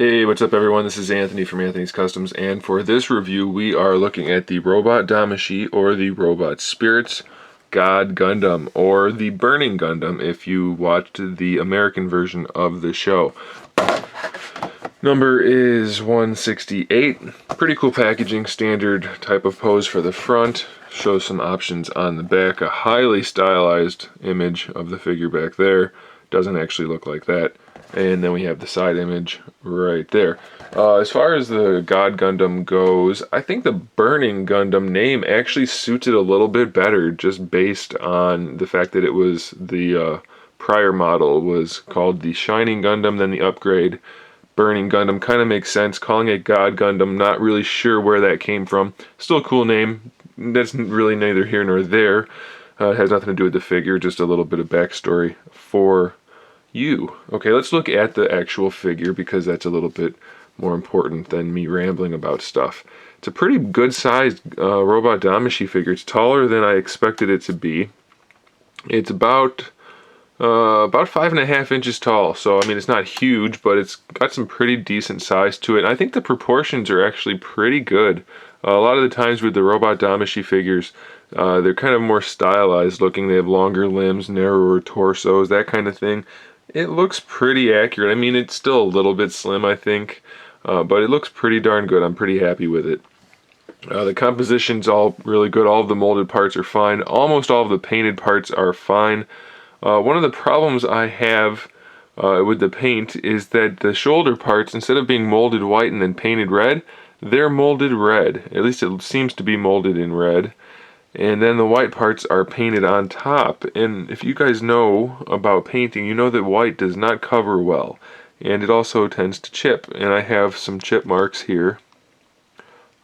Hey, what's up everyone? This is Anthony from Anthony's Customs, and for this review we are looking at the Robot Damashii, or the Robot Spirits God Gundam, or the Burning Gundam if you watched the American version of the show. Number is 168. Pretty cool packaging, standard type of pose for the front. Shows some options on the back. A highly stylized image of the figure back there. Doesn't actually look like that. And then we have the side image right there. As far as the God Gundam goes, I think the Burning Gundam name actually suits it a little bit better, just based on the fact that it was the prior model was called the Shining Gundam, then the upgrade Burning Gundam. Kind of makes sense. Calling it God Gundam, not really sure where that came from. Still a cool name. That's really neither here nor there. It has nothing to do with the figure, just a little bit of backstory for you. Okay, let's look at the actual figure because that's a little bit more important than me rambling about stuff. It's a pretty good sized Robot Damashii figure. It's taller than I expected it to be. It's about 5.5 inches tall, so I mean it's not huge, but it's got some pretty decent size to it. And I think the proportions are actually pretty good. A lot of the times with the Robot Damashii figures, they're kind of more stylized looking. They have longer limbs, narrower torsos, that kind of thing. It looks pretty accurate. I mean, it's still a little bit slim, I think, but it looks pretty darn good. I'm pretty happy with it. The composition's all really good. All of the molded parts are fine. Almost all of the painted parts are fine. One of the problems I have with the paint is that the shoulder parts, instead of being molded white and then painted red, they're molded red. At least it seems to be molded in red. And then the white parts are painted on top. And if you guys know about painting, you know that white does not cover well. And it also tends to chip. And I have some chip marks here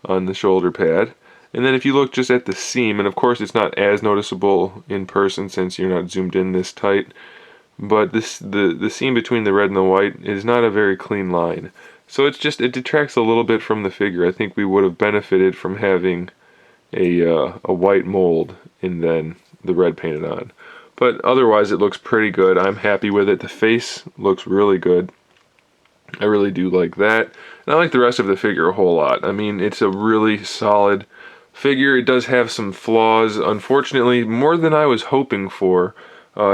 on the shoulder pad. And then if you look just at the seam, and of course it's not as noticeable in person since you're not zoomed in this tight, but the seam between the red and the white is not a very clean line. So it detracts a little bit from the figure. I think we would have benefited from having a white mold and then the red painted on. But otherwise it looks pretty good. I'm happy with it. The face looks really good. I really do like that. And I like the rest of the figure a whole lot. I mean, it's a really solid figure. It does have some flaws, unfortunately, more than I was hoping for.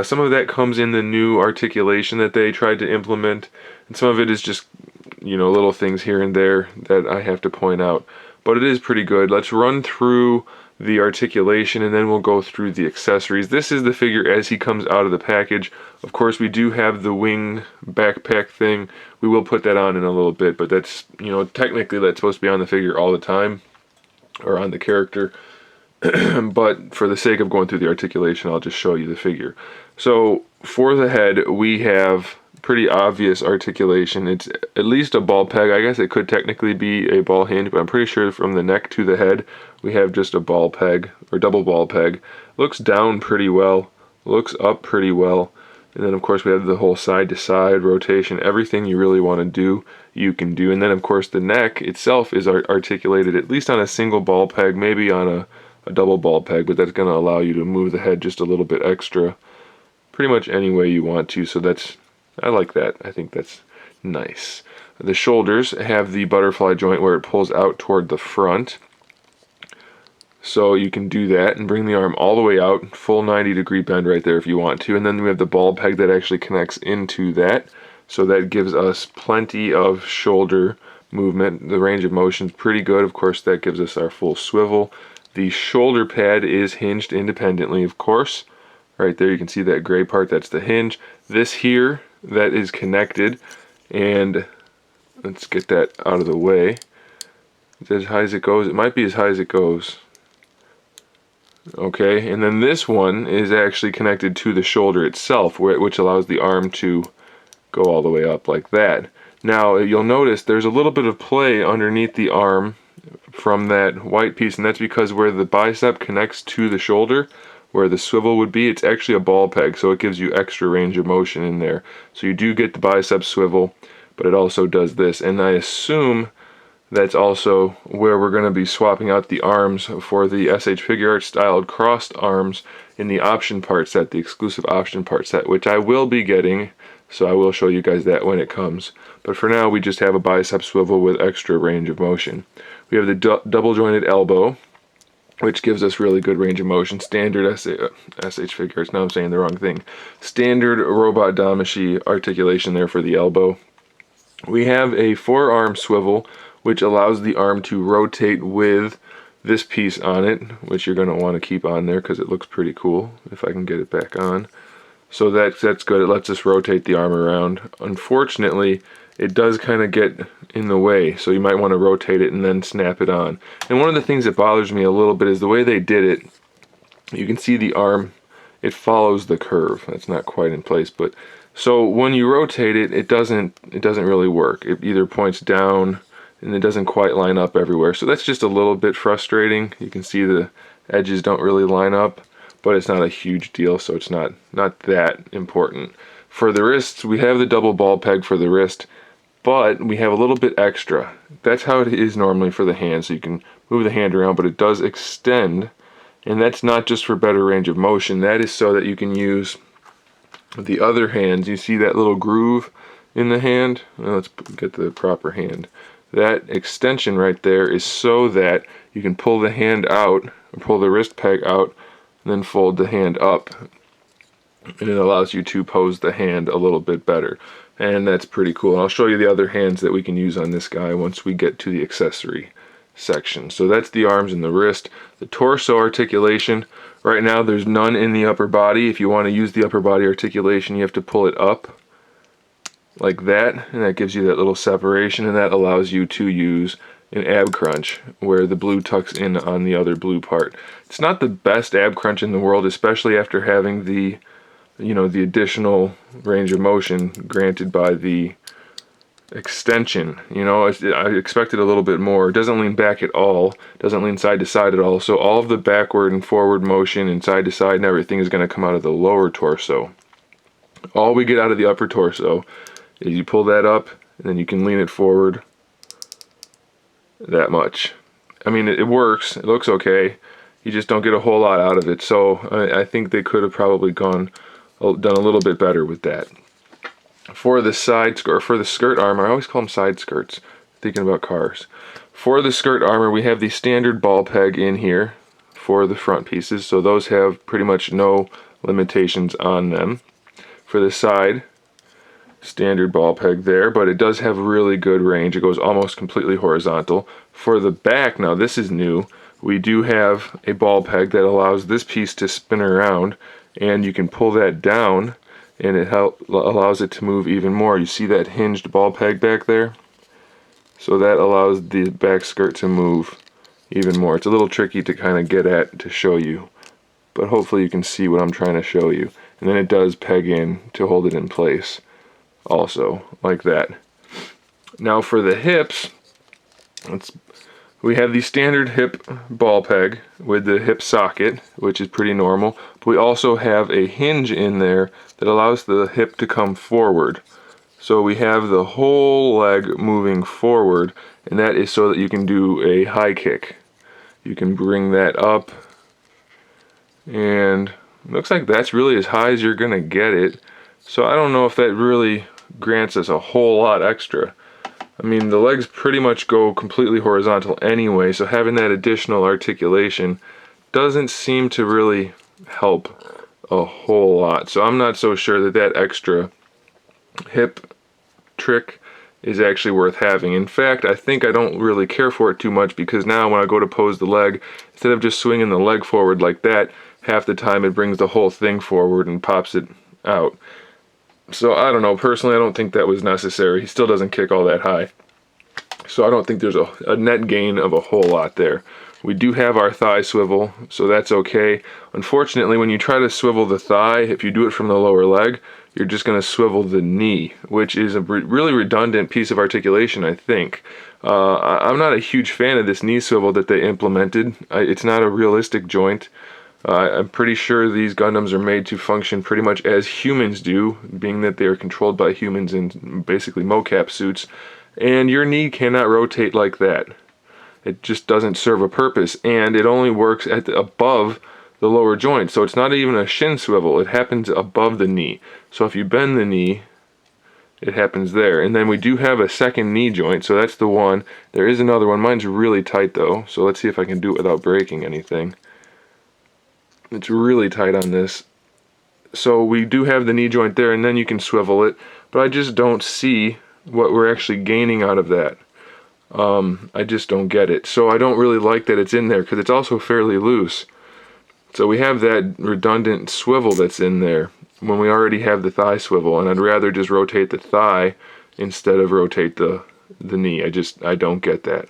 Some of that comes in the new articulation that they tried to implement, and some of it is just, you know, little things here and there that I have to point out. But it is pretty good. Let's run through the articulation and then we'll go through the accessories. This is the figure as he comes out of the package. Of course, we do have the wing backpack thing. We will put that on in a little bit, but that's, you know, technically that's supposed to be on the figure all the time, or on the character. But for the sake of going through the articulation, I'll just show you the figure. So for the head, we have pretty obvious articulation. It's at least a ball peg. I guess it could technically be a ball hinge, but I'm pretty sure from the neck to the head we have just a ball peg, or double ball peg. Looks down pretty well, looks up pretty well, and then of course we have the whole side to side rotation. Everything you really want to do, you can do. And then of course the neck itself is articulated at least on a single ball peg, maybe on a double ball peg, but that's going to allow you to move the head just a little bit extra pretty much any way you want to. So I like that. I think that's nice. The shoulders have the butterfly joint where it pulls out toward the front. So you can do that and bring the arm all the way out, full 90-degree bend right there if you want to. And then we have the ball peg that actually connects into that. So that gives us plenty of shoulder movement. The range of motion is pretty good. Of course, that gives us our full swivel. The shoulder pad is hinged independently, of course. Right there you can see that gray part, that's the hinge. This here, that is connected, and let's get that out of the way. Is that as high as it goes? It might be as high as it goes. Okay, and then this one is actually connected to the shoulder itself, which allows the arm to go all the way up like that. Now you'll notice there's a little bit of play underneath the arm from that white piece, and that's because where the bicep connects to the shoulder, where the swivel would be, it's actually a ball peg, so it gives you extra range of motion in there. So you do get the bicep swivel, but it also does this. And I assume that's also where we're going to be swapping out the arms for the SH Figure Art styled crossed arms in the option part set, the exclusive option part set, which I will be getting So I will show you guys that when it comes. But for now, we just have a bicep swivel with extra range of motion. We have the double jointed elbow, which gives us really good range of motion. Standard SH figures. Now I'm saying the wrong thing. Standard robot Damashii articulation there for the elbow. We have a forearm swivel, which allows the arm to rotate with this piece on it, which you're going to want to keep on there because it looks pretty cool, if I can get it back on. So that's good. It lets us rotate the arm around. Unfortunately, it does kind of get in the way, so you might want to rotate it and then snap it on. And one of the things that bothers me a little bit is the way they did it. You can see the arm, it follows the curve. That's not quite in place, but so when you rotate it, it doesn't really work. It either points down and it doesn't quite line up everywhere. So that's just a little bit frustrating. You can see the edges don't really line up, but it's not a huge deal, so it's not that important. For the wrists, we have the double ball peg for the wrist, but we have a little bit extra. That's how it is normally for the hand, so you can move the hand around, but it does extend, and that's not just for better range of motion. That is so that you can use the other hands. You see that little groove in the hand? Well, let's get the proper hand. That extension right there is so that you can pull the hand out, or pull the wrist peg out, and then fold the hand up. And it allows you to pose the hand a little bit better. And that's pretty cool. And I'll show you the other hands that we can use on this guy once we get to the accessory section. So that's the arms and the wrist. The torso articulation, right now there's none in the upper body. If you want to use the upper body articulation, you have to pull it up like that, and that gives you that little separation, and that allows you to use an ab crunch where the blue tucks in on the other blue part. It's not the best ab crunch in the world, especially after having the the additional range of motion granted by the extension. I expected a little bit more. It doesn't lean back at all, doesn't lean side to side at all, so all of the backward and forward motion and side to side and everything is going to come out of the lower torso. All we get out of the upper torso is you pull that up and then you can lean it forward that much. I mean, it works, it looks okay, you just don't get a whole lot out of it. So I think they could have probably done a little bit better with that. For the side skirt, or for the skirt armor, I always call them side skirts, thinking about cars. For the skirt armor, we have the standard ball peg in here for the front pieces, so those have pretty much no limitations on them. For the side, standard ball peg there, but it does have really good range. It goes almost completely horizontal. For the back, now this is new, we do have a ball peg that allows this piece to spin around, and you can pull that down and it allows it to move even more. You see that hinged ball peg back there? So that allows the back skirt to move even more. It's a little tricky to kind of get at to show you, but hopefully you can see what I'm trying to show you. And then it does peg in to hold it in place also, like that. Now for the hips, we have the standard hip ball peg with the hip socket, which is pretty normal. But we also have a hinge in there that allows the hip to come forward. So we have the whole leg moving forward, and that is so that you can do a high kick. You can bring that up, and it looks like that's really as high as you're gonna get it. So I don't know if that really grants us a whole lot extra. I mean, the legs pretty much go completely horizontal anyway, so having that additional articulation doesn't seem to really help a whole lot. So I'm not so sure that that extra hip trick is actually worth having. In fact, I think I don't really care for it too much, because now when I go to pose the leg, instead of just swinging the leg forward like that, half the time it brings the whole thing forward and pops it out. So I don't know, personally I don't think that was necessary. He still doesn't kick all that high. So I don't think there's a net gain of a whole lot there. We do have our thigh swivel, so that's okay. Unfortunately, when you try to swivel the thigh, if you do it from the lower leg, you're just going to swivel the knee, which is a really redundant piece of articulation, I think. I'm not a huge fan of this knee swivel that they implemented. It's not a realistic joint. I'm pretty sure these Gundams are made to function pretty much as humans do, being that they are controlled by humans in basically mocap suits, and your knee cannot rotate like that. It just doesn't serve a purpose, and it only works at above the lower joint, so it's not even a shin swivel. It happens above the knee. So if you bend the knee, it happens there. And then we do have a second knee joint, so that's the one. There is another one. Mine's really tight though, so let's see if I can do it without breaking anything. It's really tight on this. So we do have the knee joint there, and then you can swivel it, but I just don't see what we're actually gaining out of that. I just don't get it. So I don't really like that it's in there, because it's also fairly loose. So we have that redundant swivel that's in there when we already have the thigh swivel, and I'd rather just rotate the thigh instead of rotate the knee. I don't get that.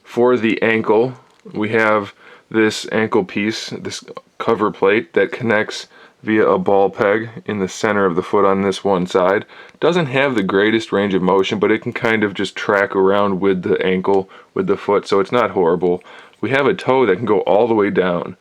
For the ankle, we have this ankle piece, this cover plate that connects via a ball peg in the center of the foot on this one side. Doesn't have the greatest range of motion, but it can kind of just track around with the ankle, with the foot, so it's not horrible. We have a toe that can go all the way down.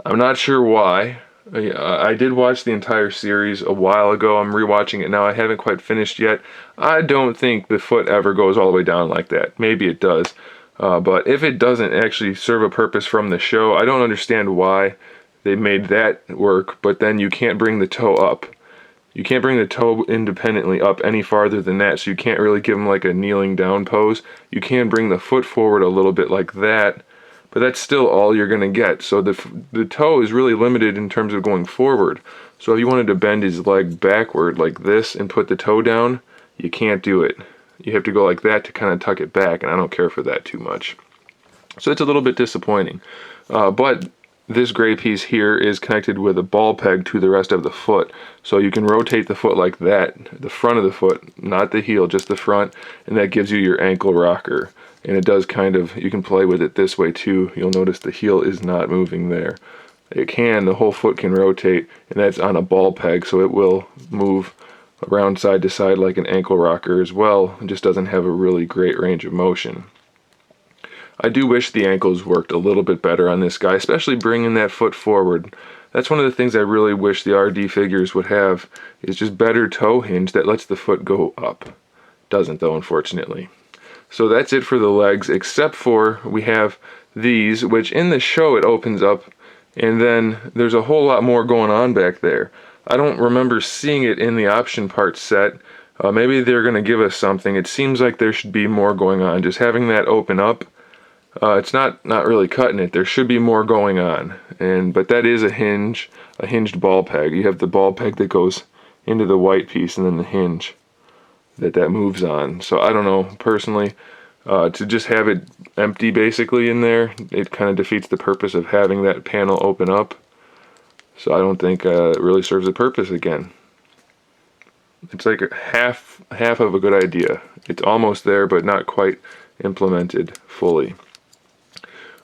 I'm not sure why. I did watch the entire series a while ago. I'm rewatching it now. I haven't quite finished yet. I don't think the foot ever goes all the way down like that. Maybe it does. But if it doesn't actually serve a purpose from the show, I don't understand why they made that work, but then you can't bring the toe up. You can't bring the toe independently up any farther than that, so you can't really give them like a kneeling down pose. You can bring the foot forward a little bit like that, but that's still all you're going to get. So the toe is really limited in terms of going forward. So if you wanted to bend his leg backward like this and put the toe down, you can't do it. You have to go like that to kind of tuck it back, and I don't care for that too much. So it's a little bit disappointing. But this gray piece here is connected with a ball peg to the rest of the foot. So you can rotate the foot like that, the front of the foot, not the heel, just the front, and that gives you your ankle rocker. And it does kind of, you can play with it this way too. You'll notice the heel is not moving there. The whole foot can rotate, and that's on a ball peg, so it will move around side to side like an ankle rocker as well. It just doesn't have a really great range of motion. I do wish the ankles worked a little bit better on this guy, especially bringing that foot forward. That's one of the things I really wish the RD figures would have, is just better toe hinge that lets the foot go up. Doesn't though, unfortunately. So that's it for the legs, except for we have these, which in the show it opens up, and then there's a whole lot more going on back there. I don't remember seeing it in the option parts set. Maybe they're going to give us something. It seems like there should be more going on. Just having that open up, it's not really cutting it. There should be more going on. But that is a hinged ball peg. You have the ball peg that goes into the white piece, and then the hinge that moves on. So I don't know, personally, to just have it empty basically in there, it kind of defeats the purpose of having that panel open up. So I don't think it really serves the purpose again. It's like half of a good idea. It's almost there, but not quite implemented fully.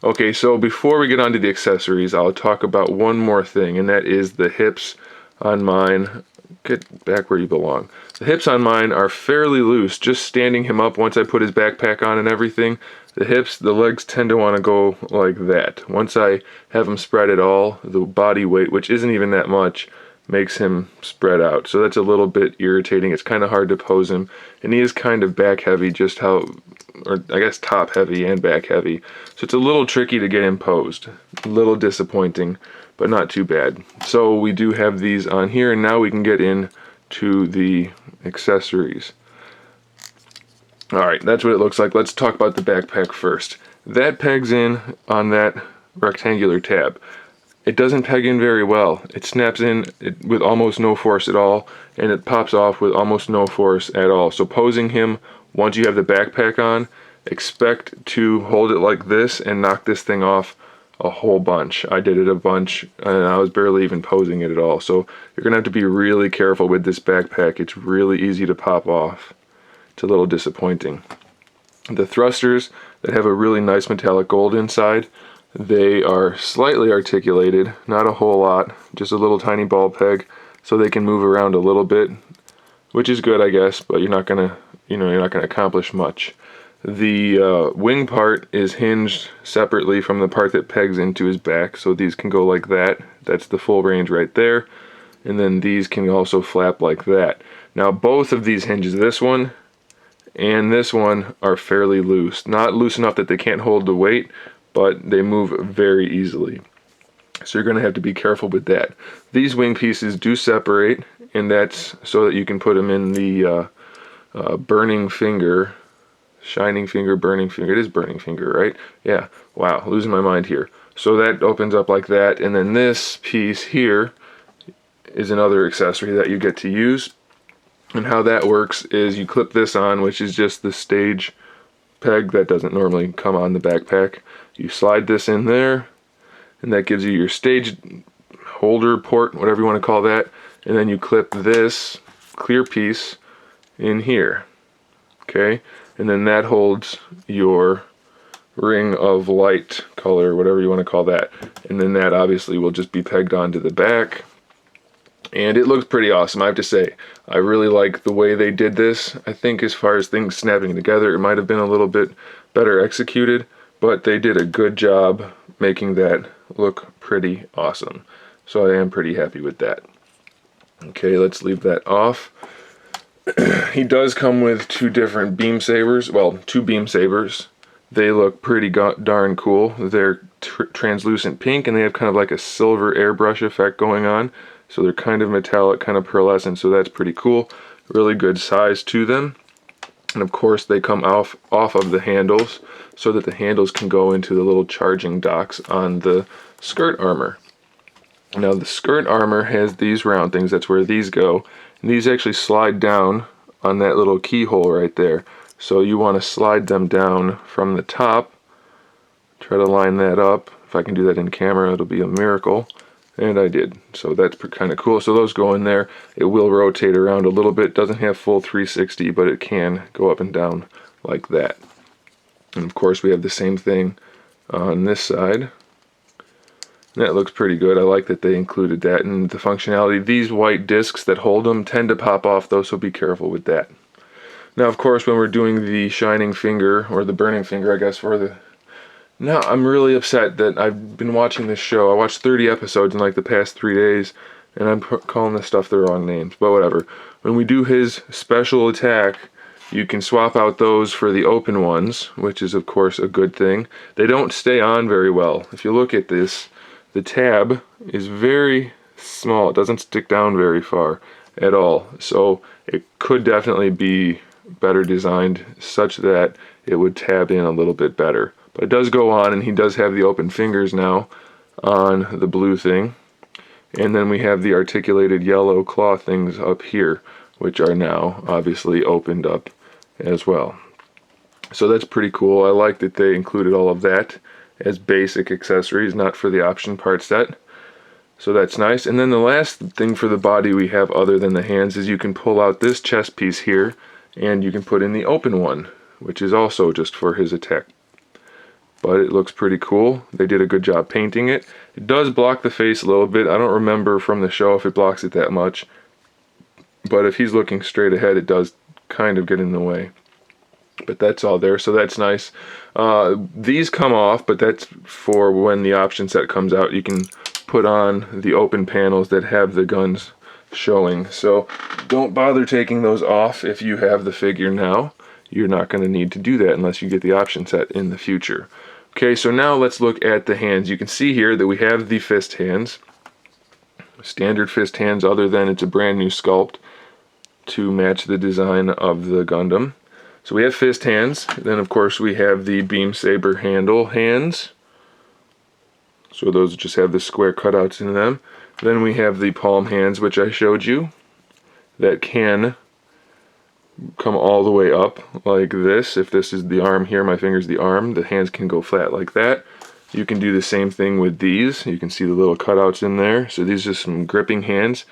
Okay, so before we get on to the accessories, I'll talk about one more thing, and that is the hips on mine. Get back where you belong. The hips on mine are fairly loose. Just standing him up once I put his backpack on and everything, the legs tend to want to go like that. Once I have him spread at all, the body weight, which isn't even that much, makes him spread out. So that's a little bit irritating. It's kind of hard to pose him, and he is kind of back heavy, or I guess top heavy and back heavy. So it's a little tricky to get him posed. A little disappointing, but not too bad. So we do have these on here, and now we can get into the accessories. Alright, that's what it looks like. Let's talk about the backpack first. That pegs in on that rectangular tab. It doesn't peg in very well. It snaps in with almost no force at all, and it pops off with almost no force at all. So posing him, once you have the backpack on, expect to hold it like this and knock this thing off a whole bunch. I did it a bunch, and I was barely even posing it at all. So you're going to have to be really careful with this backpack. It's really easy to pop off. It's a little disappointing. The thrusters that have a really nice metallic gold inside, they are slightly articulated, not a whole lot, just a little tiny ball peg, so they can move around a little bit, which is good, I guess, but you're not gonna accomplish much. The wing part is hinged separately from the part that pegs into his back, so these can go like that. That's the full range right there, and then these can also flap like that. Now both of these hinges, this one and this one, are fairly loose. Not loose enough that they can't hold the weight, but they move very easily. So you're going to have to be careful with that. These wing pieces do separate, and that's so that you can put them in the burning finger, shining finger, burning finger. It is burning finger, right? Yeah. Wow, losing my mind here. So that opens up like that, and then this piece here is another accessory that you get to use. And how that works is you clip this on, which is just the stage peg that doesn't normally come on the backpack. You slide this in there, and that gives you your stage holder, port, whatever you want to call that. And then you clip this clear piece in here. Okay? And then that holds your ring of light color, whatever you want to call that. And then that obviously will just be pegged onto the back. And it looks pretty awesome, I have to say. I really like the way they did this. I think as far as things snapping together, it might have been a little bit better executed, but they did a good job making that look pretty awesome. So I am pretty happy with that. Okay, let's leave that off. He does come with two different beam sabers. Well, two beam sabers. They look pretty darn cool. They're translucent pink, and they have kind of like a silver airbrush effect going on. So they're kind of metallic, kind of pearlescent, so that's pretty cool. Really good size to them. And of course they come off of the handles so that the handles can go into the little charging docks on the skirt armor. Now the skirt armor has these round things, that's where these go. And these actually slide down on that little keyhole right there. So you want to slide them down from the top. Try to line that up. If I can do that in camera, it'll be a miracle. And I did. So that's kind of cool. So those go in there. It will rotate around a little bit. Doesn't have full 360, but it can go up and down like that. And of course we have the same thing on this side. That looks pretty good. I like that they included that in the functionality. These white discs that hold them tend to pop off though, so be careful with that. Now of course when we're doing the shining finger, or the burning finger I guess for the... Now I'm really upset that I've been watching this show. I watched 30 episodes in like the past 3 days, and I'm calling this stuff the wrong names, but whatever. When we do his special attack, you can swap out those for the open ones, which is of course a good thing. They don't stay on very well. If you look at this, the tab is very small. It doesn't stick down very far at all. So it could definitely be better designed such that it would tab in a little bit better. But it does go on, and he does have the open fingers now on the blue thing. And then we have the articulated yellow claw things up here, which are now obviously opened up as well. So that's pretty cool. I like that they included all of that as basic accessories, not for the option part set. So that's nice. And then the last thing for the body we have other than the hands is you can pull out this chest piece here, and you can put in the open one, which is also just for his attack. But it looks pretty cool. They did a good job painting it. It does block the face a little bit. I don't remember from the show if it blocks it that much. But if he's looking straight ahead, it does kind of get in the way. But that's all there, so that's nice. These come off, but that's for when the option set comes out. You can put on the open panels that have the guns showing. So don't bother taking those off if you have the figure now. You're not going to need to do that unless you get the option set in the future. Okay, so now let's look at the hands. You can see here that we have the fist hands. Standard fist hands, other than it's a brand new sculpt to match the design of the Gundam. So we have fist hands. Then of course we have the beam saber handle hands. So those just have the square cutouts in them. Then we have the palm hands, which I showed you, that can come all the way up like this. If this is the arm here, my finger's the arm, the hands can go flat like that. You can do the same thing with these. You can see the little cutouts in there. So these are some gripping hands.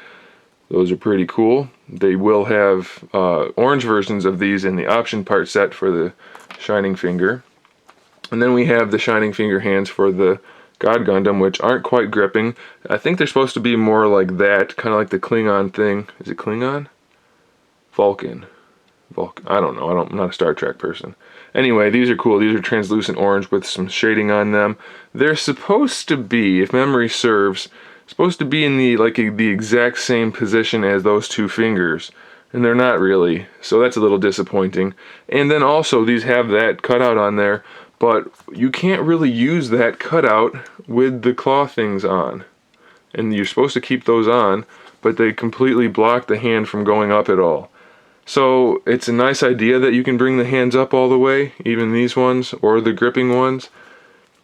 Those are pretty cool. They will have orange versions of these in the option part set for the shining finger. And then we have the shining finger hands for the God Gundam, which aren't quite gripping. I think they're supposed to be more like that, kind of like the Klingon thing. Is it Klingon? Vulcan. I don't know. I'm not a Star Trek person. Anyway, these are cool. These are translucent orange with some shading on them. They're supposed to be, if memory serves, supposed to be in the exact same position as those two fingers, and they're not really. So that's a little disappointing. And then also these have that cutout on there, but you can't really use that cutout with the claw things on. And you're supposed to keep those on, but they completely block the hand from going up at all. So it's a nice idea that you can bring the hands up all the way, even these ones, or the gripping ones.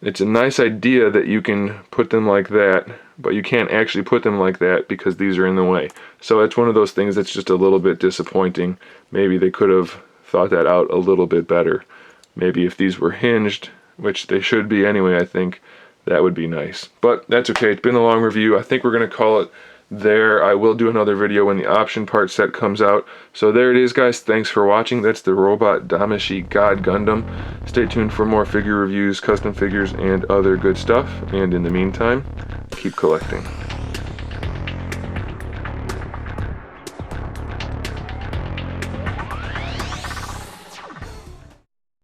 It's a nice idea that you can put them like that, but you can't actually put them like that because these are in the way. So it's one of those things that's just a little bit disappointing. Maybe they could have thought that out a little bit better. Maybe if these were hinged, which they should be anyway, I think, that would be nice. But that's okay, it's been a long review. I think we're gonna call it there. I will do another video when the option part set comes out. So there it is, guys. Thanks for watching. That's the robot Damashii God Gundam. Stay tuned for more figure reviews, custom figures, and other good stuff. And in the meantime, keep collecting.